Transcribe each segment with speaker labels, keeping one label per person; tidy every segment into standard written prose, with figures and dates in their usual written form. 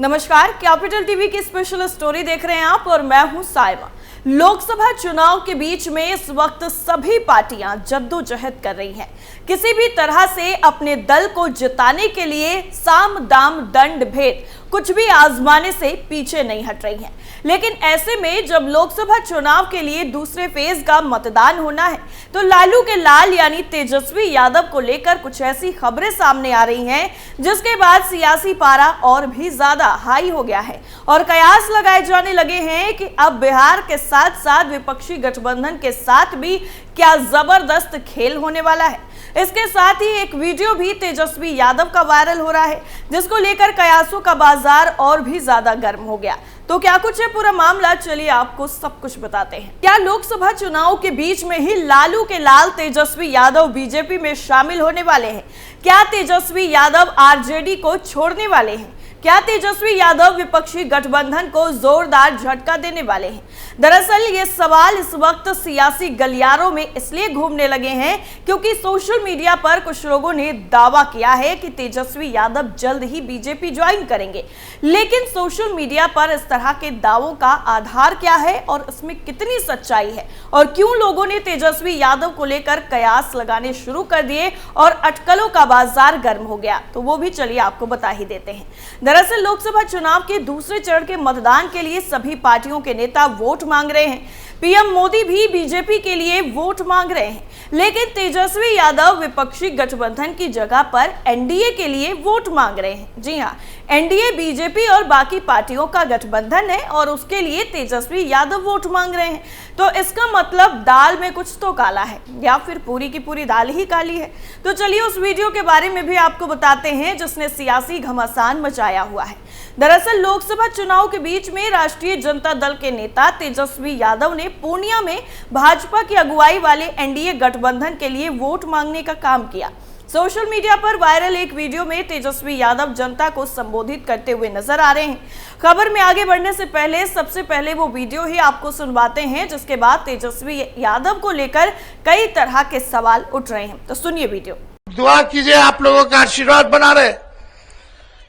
Speaker 1: नमस्कार, capital TV की special story देख रहे हैं आप और मैं हूं साइमा। लोकसभा चुनाव के बीच में इस वक्त सभी पार्टियां जद्दोजहद कर रही हैं। किसी भी तरह से अपने दल को जिताने के लिए साम दाम दंड भेद कुछ भी आजमाने से पीछे नहीं हट रही हैं। लेकिन ऐसे में जब लोकसभा चुनाव के लिए दूसरे फेज का मतदान होना है तो लालू के लाल यानी तेजस्वी यादव को लेकर कुछ ऐसी खबरें सामने आ रही हैं जिसके बाद सियासी पारा और भी ज्यादा हाई हो गया है और कयास लगाए जाने लगे हैं कि अब बिहार के साथ साथ विपक्षी गठबंधन के साथ भी क्या जबरदस्त खेल होने वाला है। इसके साथ ही एक वीडियो भी तेजस्वी यादव का वायरल हो रहा है जिसको लेकर कयासों का बाजार और भी ज्यादा गर्म हो गया। तो क्या कुछ है पूरा मामला, चलिए आपको सब कुछ बताते हैं। क्या लोकसभा चुनाव के बीच में ही लालू के लाल तेजस्वी यादव बीजेपी में शामिल होने वाले हैं? क्या तेजस्वी यादव आरजेडी को छोड़ने वाले हैं? क्या तेजस्वी यादव विपक्षी गठबंधन को जोरदार झटका देने वाले हैं? दरअसल ये सवाल इस वक्त सियासी गलियारों में इसलिए घूमने लगे हैं क्योंकि सोशल मीडिया पर कुछ लोगों ने दावा किया है कि तेजस्वी यादव जल्द ही बीजेपी ज्वाइन करेंगे। लेकिन सोशल मीडिया पर इस तरह के दावों का आधार क्या है और इसमें कितनी सच्चाई है और क्यों लोगों ने तेजस्वी यादव को लेकर कयास लगाने शुरू कर दिए और अटकलों का बाजार गर्म हो गया, तो वो भी चलिए आपको बता ही देते हैं। दरअसल लोकसभा चुनाव के दूसरे चरण के मतदान के लिए सभी पार्टियों के नेता वोट मांग रहे हैं। पीएम मोदी भी बीजेपी के लिए वोट मांग रहे हैं, लेकिन तेजस्वी यादव विपक्षी गठबंधन की जगह पर एनडीए के लिए वोट मांग रहे हैं। जी हां, एनडीए बीजेपी और बाकी पार्टियों का गठबंधन है और उसके लिए तेजस्वी यादव वोट मांग रहे हैं। तो इसका मतलब दाल में कुछ तो काला है या फिर पूरी की पूरी दाल ही काली है। तो चलिए उस वीडियो के बारे में भी आपको बताते हैं जिसने सियासी घमासान मचाया हुआ है। दरअसल लोकसभा चुनाव के बीच में राष्ट्रीय जनता दल के नेता तेजस्वी यादव ने पूर्णिया में भाजपा की अगुवाई वाले एनडीए गठबंधन के लिए वोट मांगने का काम किया। सोशल मीडिया पर वायरल एक वीडियो में तेजस्वी यादव जनता को संबोधित करते हुए नजर आ रहे हैं। खबर में आगे बढ़ने से पहले सबसे पहले वो वीडियो ही आपको सुनवाते हैं जिसके बाद तेजस्वी यादव को लेकर कई तरह के सवाल उठ रहे हैं। तो सुनिए वीडियो।
Speaker 2: दुआ कीजिए, आप लोगों का आशीर्वाद बना रहे,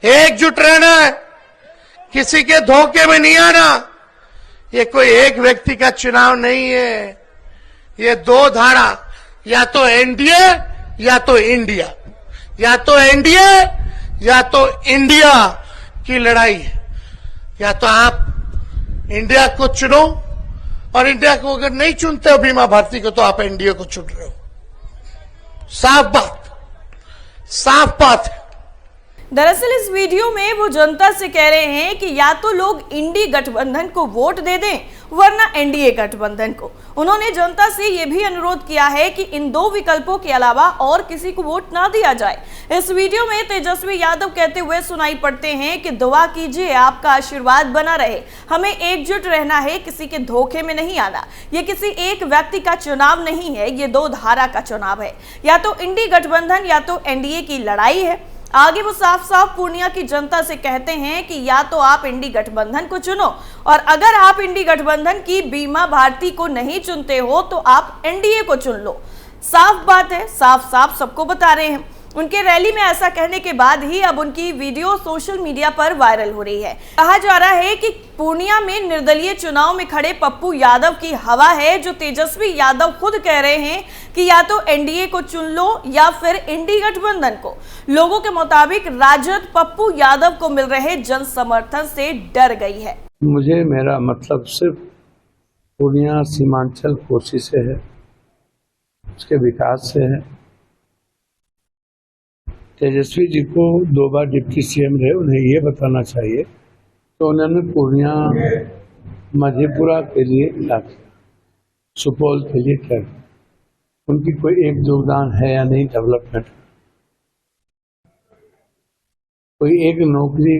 Speaker 2: एकजुट रहना है, किसी के धोखे में नहीं आना। ये कोई एक व्यक्ति का चुनाव नहीं है, ये दो धारा, या तो एनडीए या तो इंडिया, या तो एनडीए या तो इंडिया की लड़ाई है। या तो आप इंडिया को चुनो और इंडिया को अगर नहीं चुनते हो बीमा भारती को तो आप एनडीए को चुन रहे हो। साफ बात है।
Speaker 1: दरअसल इस वीडियो में वो जनता से कह रहे हैं कि या तो लोग इंडी गठबंधन को वोट दे दें वरना एनडीए गठबंधन को। उन्होंने जनता से ये भी अनुरोध किया है कि इन दो विकल्पों के अलावा और किसी को वोट ना दिया जाए। इस वीडियो में तेजस्वी यादव कहते हुए सुनाई पड़ते हैं कि दुआ कीजिए, आपका आशीर्वाद बना रहे, हमें एकजुट रहना है, किसी के धोखे में नहीं आना। ये किसी एक व्यक्ति का चुनाव नहीं है, ये दो धारा का चुनाव है। या तो इंडी गठबंधन या तो एनडीए की लड़ाई है। आगे वो साफ साफ पूर्णिया की जनता से कहते हैं कि या तो आप इंडी गठबंधन को चुनो और अगर आप इंडी गठबंधन की बीमा भारती को नहीं चुनते हो तो आप एनडीए को चुन लो। साफ बात है, साफ सबको बता रहे हैं। उनके रैली में ऐसा कहने के बाद ही अब उनकी वीडियो सोशल मीडिया पर वायरल हो रही है। कहा जा रहा है कि पूर्णिया में निर्दलीय चुनाव में खड़े पप्पू यादव की हवा है, जो तेजस्वी यादव खुद कह रहे हैं कि या तो एनडीए को चुन लो या फिर इंडी गठबंधन को। लोगों के मुताबिक राजद पप्पू यादव को मिल रहे जन समर्थन से डर गई है।
Speaker 3: मुझे मेरा मतलब सिर्फ पूर्णिया सीमांचल कोसी से है, उसके विकास से है। तेजस्वी जी को 2 बार डिप्टी सीएम रहे, उन्हें ये बताना चाहिए तो उन्होंने पूर्णिया मधेपुरा के लिए क्या किया, सुपौल के लिए क्या किया, उनकी कोई एक योगदान है या नहीं डेवलपमेंट। कोई एक नौकरी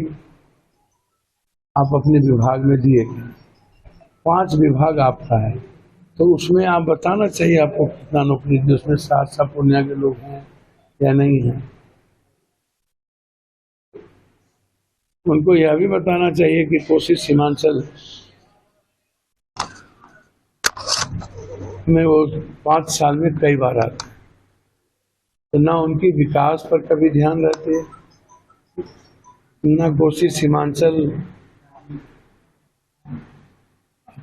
Speaker 3: आप अपने विभाग में दिए, 5 विभाग आपका है तो उसमें आप बताना चाहिए आपको कितना नौकरी दी, उसमें 7 पूर्णिया के लोग हैं या नहीं है। उनको यह भी बताना चाहिए कि कोसी सीमांचल में वो 5 साल में कई बार आते हैं, तो ना उनके विकास पर कभी ध्यान रहते, न कोसी सीमांचल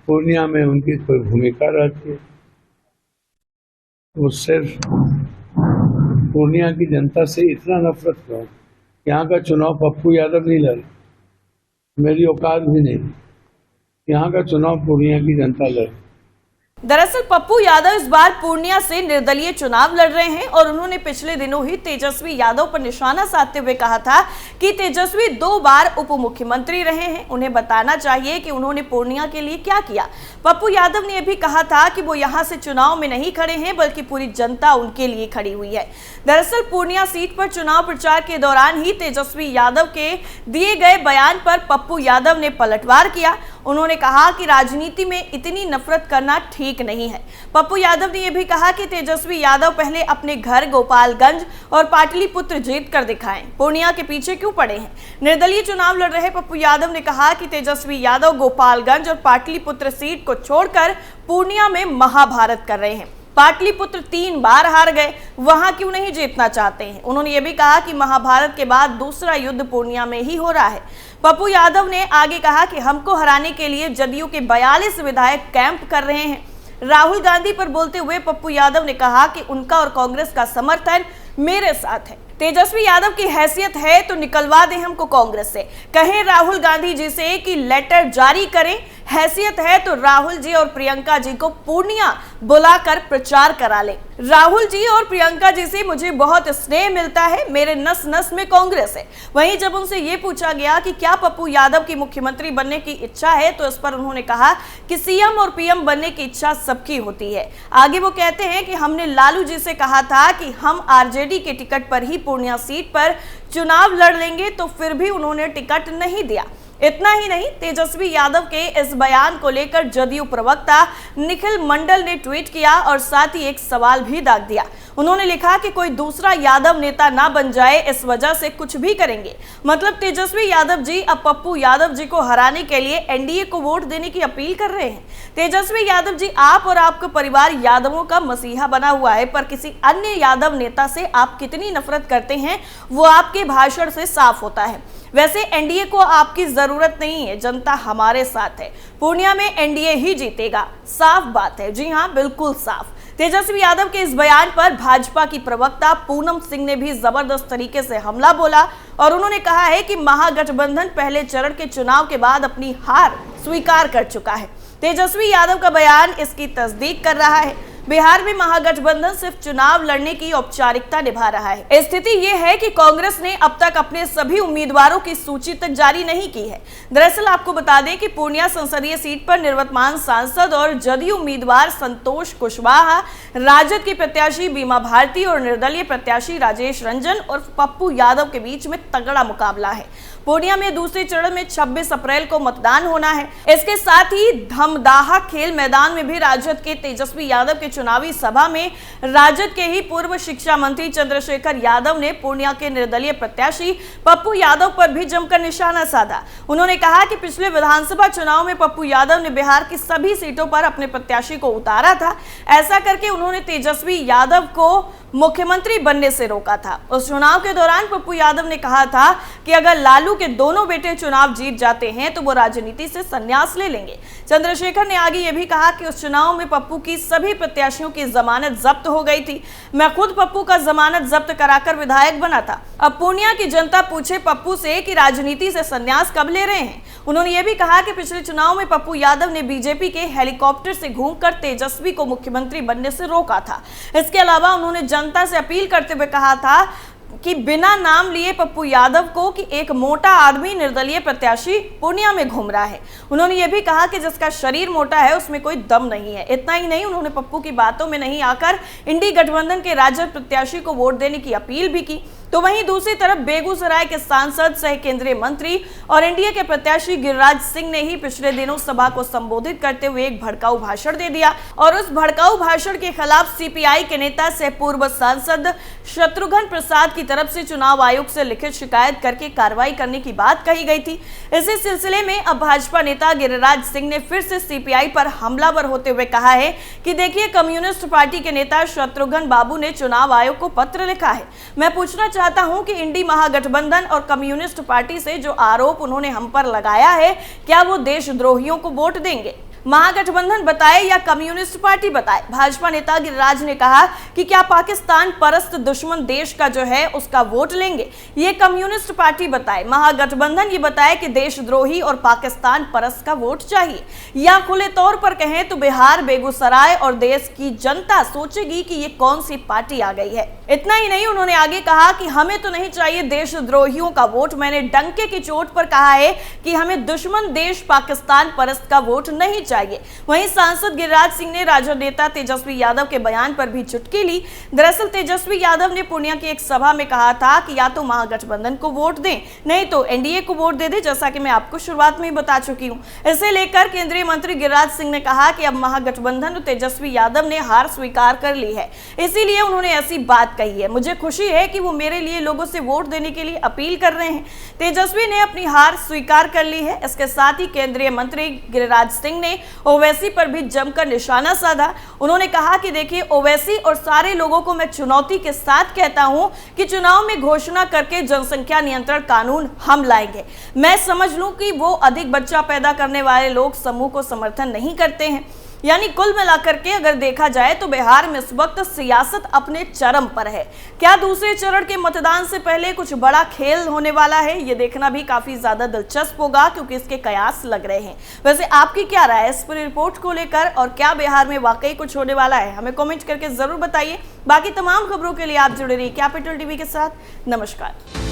Speaker 3: पूर्णिया में उनकी कोई भूमिका रहती है। वो सिर्फ पूर्णिया की जनता से इतना नफरत क्यों? यहाँ का चुनाव पप्पू यादव नहीं लड़े, मेरी औकात भी नहीं। यहाँ का चुनाव पूर्णिया की जनता लड़े।
Speaker 1: दरअसल पप्पू यादव इस बार पूर्णिया से निर्दलीय चुनाव लड़ रहे हैं और उन्होंने पिछले दिनों ही तेजस्वी यादव पर निशाना साधते हुए कहा था कि तेजस्वी 2 बार उप मुख्यमंत्री रहे हैं, उन्हें बताना चाहिए कि उन्होंने पूर्णिया के लिए क्या किया। पप्पू यादव ने यह भी कहा था कि वो यहां से चुनाव में नहीं खड़े हैं बल्कि पूरी जनता उनके लिए खड़ी हुई है। दरअसल पूर्णिया सीट पर चुनाव प्रचार के दौरान ही तेजस्वी यादव के दिए गए बयान पर पप्पू यादव ने पलटवार किया। उन्होंने कहा कि राजनीति में इतनी नफरत करना ठीक नहीं है। पप्पू यादव ने यह भी कहा कि तेजस्वी यादव पहले अपने घर गोपालगंज और पाटलिपुत्र जीत कर दिखाएं, पूर्णिया के पीछे क्यों पड़े हैं। निर्दलीय चुनाव लड़ रहे पप्पू यादव ने कहा कि तेजस्वी यादव गोपालगंज और पाटलिपुत्र सीट को छोड़कर पूर्णिया में महाभारत कर रहे हैं। पाटलिपुत्र 3 बार हार गए, वहां क्यों नहीं जीतना चाहते हैं। उन्होंने ये भी कहा कि महाभारत के बाद दूसरा युद्ध पूर्णिया में ही हो रहा है। पप्पू यादव ने आगे कहा कि हमको हराने के लिए जदयू के 42 विधायक कैंप कर रहे हैं। राहुल गांधी पर बोलते हुए पप्पू यादव ने कहा कि उनका और कांग्रेस का समर्थन मेरे साथ है। तेजस्वी यादव की हैसियत है तो निकलवा दें हमको कांग्रेस से, कहें राहुल गांधी जी से कि लेटर जारी करें। हैसियत है तो राहुल जी और प्रियंका जी को पूर्णिया बुलाकर प्रचार करा ले। राहुल जी और प्रियंका जी से मुझे बहुत स्नेह मिलता है, मेरे नस नस में कांग्रेस है। वहीं जब उनसे ये पूछा गया कि क्या पप्पू यादव की मुख्यमंत्री बनने की इच्छा है तो इस पर उन्होंने कहा कि सीएम और पीएम बनने की इच्छा सबकी होती है। आगे वो कहते हैं कि हमने लालू जी से कहा था कि हम आरजेडी के टिकट पर ही पूर्णिया सीट पर चुनाव लड़ लेंगे, तो फिर भी उन्होंने टिकट नहीं दिया। इतना ही नहीं, तेजस्वी यादव के इस बयान को लेकर जदयू प्रवक्ता निखिल मंडल ने ट्वीट किया और साथ ही एक सवाल भी दाग दिया। उन्होंने लिखा कि कोई दूसरा यादव नेता ना बन जाए, इस वजह से कुछ भी करेंगे। मतलब तेजस्वी यादव जी अब पप्पू यादव जी को हराने के लिए एनडीए को वोट देने की अपील कर रहे हैं। तेजस्वी यादव जी, आप और आपका परिवार यादवों का मसीहा बना हुआ है, पर किसी अन्य यादव नेता से आप कितनी नफरत करते हैं वो आपके भाषण से साफ होता है। वैसे एनडीए को आपकी जरूरत नहीं है, जनता हमारे साथ है, पूर्णिया में एनडीए ही जीतेगा, साफ बात है। जी हां, बिल्कुल साफ। तेजस्वी यादव के इस बयान पर भाजपा की प्रवक्ता पूनम सिंह ने भी जबरदस्त तरीके से हमला बोला और उन्होंने कहा है कि महागठबंधन पहले चरण के चुनाव के बाद अपनी हार स्वीकार कर चुका है। तेजस्वी यादव का बयान इसकी तस्दीक कर रहा है। बिहार में महागठबंधन सिर्फ चुनाव लड़ने की औपचारिकता निभा रहा है। स्थिति यह है कि कांग्रेस ने अब तक अपने सभी उम्मीदवारों की सूची तक जारी नहीं की है। दरअसल आपको बता दें कि पूर्णिया संसदीय सीट पर निवर्तमान सांसद और जदयू उम्मीदवार संतोष कुशवाहा, राजद की प्रत्याशी बीमा भारती और निर्दलीय प्रत्याशी राजेश रंजन और पप्पू यादव के बीच में तगड़ा मुकाबला है। पूर्णिया में दूसरे चरण में 26 अप्रैल को मतदान होना है। इसके साथ ही धमदाहा खेल मैदान में भी राजद के तेजस्वी यादव के चुनावी सभा में राजद के ही पूर्व शिक्षा मंत्री चंद्रशेखर यादव ने पूर्णिया के निर्दलीय प्रत्याशी पप्पू यादव पर भी जमकर निशाना साधा। उन्होंने कहा कि पिछले विधानसभा चुनाव में पप्पू यादव ने बिहार की सभी सीटों पर अपने प्रत्याशी को उतारा था। ऐसा करके उन्होंने तेजस्वी यादव को मुख्यमंत्री बनने से रोका था। उस चुनाव के दौरान पप्पू यादव ने कहा था कि अगर लालू के दोनों बेटे चुनाव जीत जाते हैं तो वो राजनीति से संन्यास ले लेंगे। चंद्रशेखर ने आगे ये भी कहा कि उस चुनाव में पप्पू की सभी प्रत्याशियों की जमानत जब्त हो गई थी। मैं खुद पप्पू का जमानत जब्त कराकर विधायक बना था। अब पूर्णिया की जनता पूछे पप्पू से कि राजनीति से संन्यास कब ले रहे हैं। उन्होंने ये भी कहा कि पिछले चुनाव में पप्पू यादव ने बीजेपी के हेलीकॉप्टर से घूमकर तेजस्वी को मुख्यमंत्री बनने से रोका था। इसके अलावा उन्होंने जनता से अपील करते हुए कहा था कि बिना नाम लिए पप्पू यादव को कि एक मोटा आदमी निर्दलीय प्रत्याशी पूर्णिया में घूम रहा है। उन्होंने ये भी कहा कि जिसका शरीर मोटा है उसमें कोई दम नहीं है। इतना ही नहीं, उन्होंने पप्पू की बातों में नहीं आकर इंडी गठबंधन के राजद प्रत्याशी को वोट देने की अपील भी की। तो वहीं दूसरी तरफ बेगूसराय के सांसद सह केंद्रीय मंत्री और एनडीए के प्रत्याशी गिरिराज सिंह ने ही पिछले दिनों सभा को संबोधित करते हुए एक भड़काऊ भाषण दे दिया और उस भड़काऊ भाषण के खिलाफ सीपीआई के नेता सह पूर्व सांसद शत्रुघ्न प्रसाद की तरफ से चुनाव आयोग से लिखित शिकायत करके कार्रवाई करने की बात कही गई थी। इसी सिलसिले में अब भाजपा नेता गिरिराज सिंह ने फिर से सीपीआई पर हमलावर होते हुए कहा है कि देखिए, कम्युनिस्ट पार्टी के नेता शत्रुघ्न बाबू ने चुनाव आयोग को पत्र लिखा है। मैं पूछना चाहता हूं कि इंडी महागठबंधन और कम्युनिस्ट पार्टी से जो आरोप उन्होंने हम पर लगाया है, क्या वो देशद्रोहियों को वोट देंगे? महागठबंधन बताए या कम्युनिस्ट पार्टी बताए? भाजपा नेता गिरिराज ने कहा कि क्या पाकिस्तान परस्त दुश्मन देश का जो है उसका वोट लेंगे? ये कम्युनिस्ट पार्टी बताए। महागठबंधन ये बताए कि देशद्रोही और पाकिस्तान परस्त का वोट चाहिए, या खुले तौर पर कहें तो बिहार, बेगूसराय और देश की जनता सोचेगी कि ये कौन सी पार्टी आ गई है। इतना ही नहीं, उन्होंने आगे कहा कि हमें तो नहीं चाहिए देशद्रोहियों का वोट। मैंने डंके की चोट पर कहा है कि हमें दुश्मन देश पाकिस्तान परस्त का वोट नहीं चाहिए। वहीं सांसद गिरिराज सिंह ने राजद नेता तेजस्वी यादव के बयान पर भी चुटकी ली। दरअसल तेजस्वी यादव ने पूर्णिया की एक सभा में कहा था कि या तो महागठबंधन को वोट दें, नहीं तो एनडीए को वोट दे दें, जैसा कि मैं आपको शुरुआत में ही बता चुकी हूं। इसे लेकर केंद्रीय मंत्री गिरिराज सिंह ने कहा कि अब महागठबंधन और तेजस्वी यादव ने हार स्वीकार कर ली है, इसीलिए उन्होंने ऐसी बात कही है। मुझे खुशी है कि वो मेरे लिए लोगों से वोट देने के लिए अपील कर रहे हैं। तेजस्वी ने अपनी हार स्वीकार कर ली है। इसके साथ ही केंद्रीय मंत्री गिरिराज सिंह ने ओवैसी पर भी जमकर निशाना साधा। उन्होंने कहा कि देखिए, ओवैसी और सारे लोगों को मैं चुनौती के साथ कहता हूं कि चुनाव में घोषणा करके जनसंख्या नियंत्रण कानून हम लाएंगे। मैं समझ लूं कि वो अधिक बच्चा पैदा करने वाले लोग समूह को समर्थन नहीं करते हैं। यानी कुल मिलाकर के अगर देखा जाए तो बिहार में इस वक्त सियासत अपने चरम पर है। क्या दूसरे चरण के मतदान से पहले कुछ बड़ा खेल होने वाला है? ये देखना भी काफी ज्यादा दिलचस्प होगा, क्योंकि इसके कयास लग रहे हैं। वैसे आपकी क्या राय है इस पूरी रिपोर्ट को लेकर, और क्या बिहार में वाकई कुछ होने वाला है? हमें कमेंट करके जरूर बताइए। बाकी तमाम खबरों के लिए आप जुड़े रहिए कैपिटल टीवी के साथ। नमस्कार।